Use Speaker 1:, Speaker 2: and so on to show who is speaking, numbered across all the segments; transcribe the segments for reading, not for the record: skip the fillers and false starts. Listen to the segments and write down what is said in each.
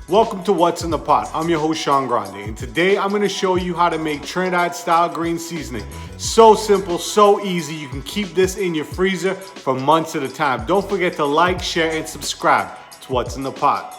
Speaker 1: Welcome to What's in the Pot. I'm your host Sean Grande, and today I'm going to show you how to make Trinidad style green seasoning. So simple, so easy. You can keep this in your freezer for months at a time. Don't forget to like, share, and subscribe to What's in the Pot.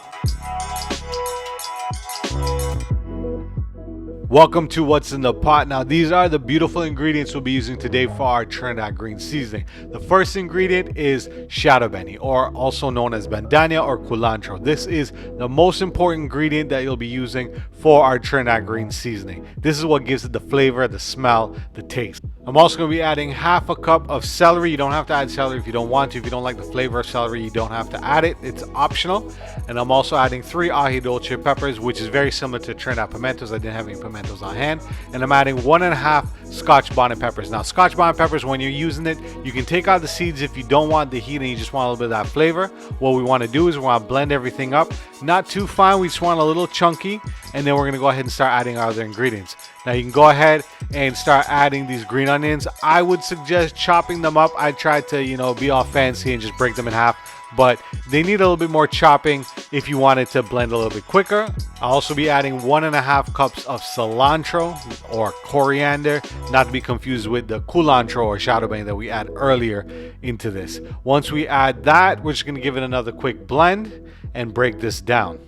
Speaker 1: Welcome to What's in the Pot. Now, these are the beautiful ingredients we'll be using today for our Trinidad Green Seasoning. The first ingredient is Beni, or also known as Bandanya or Culantro. This is the most important ingredient that you'll be using for our Trinidad Green Seasoning. This is what gives it the flavor, the smell, the taste. I'm also going to be adding half a cup of celery. You don't have to add celery if you don't want to. If you don't like the flavor of celery, you don't have to add it. It's optional. And I'm also adding 3 Dulce peppers, which is very similar to Trinidad Pimentos. I didn't have any pimentos on hand. And I'm adding 1.5 Scotch Bonnet peppers. Now, Scotch Bonnet peppers, when you're using it, you can take out the seeds if you don't want the heat and you just want a little bit of that flavor. What we want to do is we want to blend everything up. Not too fine. We just want a little chunky. And then we're going to go ahead and start adding our other ingredients. Now, you can go ahead and start adding these green onions. I would suggest chopping them up. I tried to, be all fancy and just break them in half, but they need a little bit more chopping if you want it to blend a little bit quicker. I'll also be adding 1.5 cups of cilantro or coriander, not to be confused with the culantro or Chadon that we add earlier into this. Once we add that, we're just going to give it another quick blend and break this down.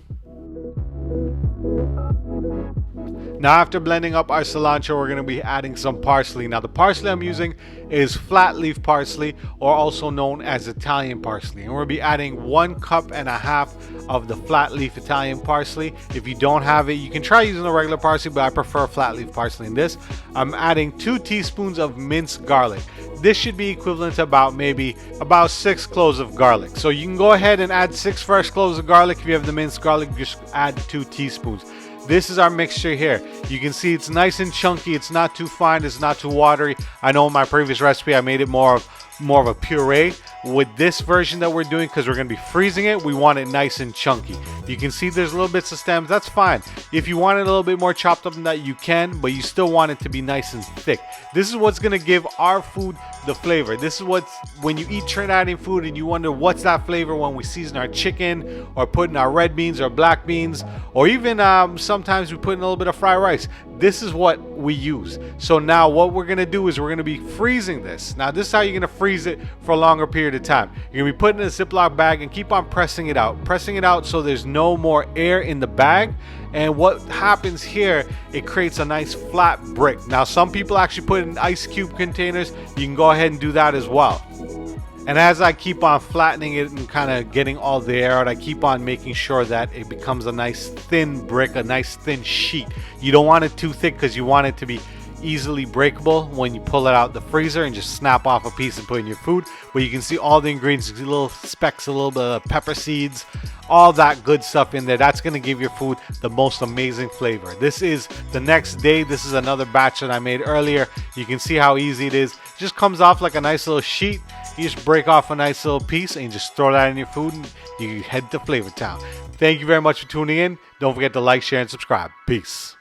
Speaker 1: Now, after blending up our cilantro, we're going to be adding some parsley. Now, the parsley I'm using is flat leaf parsley, or also known as Italian parsley. And we'll be adding 1.5 cups of the flat leaf Italian parsley. If you don't have it, you can try using the regular parsley, but I prefer flat leaf parsley in this. I'm adding 2 teaspoons of minced garlic. This should be equivalent to about 6 cloves of garlic. So you can go ahead and add 6 fresh cloves of garlic. If you have the minced garlic, just add 2 teaspoons. This is our mixture here. You can see it's nice and chunky. It's not too fine. It's not too watery. I know in my previous recipe I made it more of a puree. With this version that we're doing, because we're going to be freezing it, we want it nice and chunky. You can see there's little bits of stems. That's fine. If you want it a little bit more chopped up than that, you can, but you still want it to be nice and thick. This is what's going to give our food the flavor. This is what's, when you eat Trinidadian food and you wonder what's that flavor when we season our chicken or put in our red beans or black beans, or even sometimes we put in a little bit of fried rice. This is what we use. So now what we're going to do is we're going to be freezing this. Now, this is how you're going to freeze it for a longer period of time. You're going to be putting it in a Ziploc bag and keep on pressing it out so there's no more air in the bag. And what happens here, it creates a nice flat brick. Now, some people actually put it in ice cube containers. You can go ahead and do that as well. And as I keep on flattening it and kind of getting all the air out, I keep on making sure that it becomes a nice thin brick, a nice thin sheet. You don't want it too thick because you want it to be easily breakable when you pull it out the freezer and just snap off a piece and put it in your food. But you can see all the ingredients, little specks, a little bit of pepper seeds, all that good stuff in there. That's going to give your food the most amazing flavor. This is the next day. This is another batch that I made earlier. You can see how easy it is. It just comes off like a nice little sheet. You just break off a nice little piece and you just throw that in your food and you head to Flavor Town. Thank you very much for tuning in. Don't forget to like, share, and subscribe. Peace.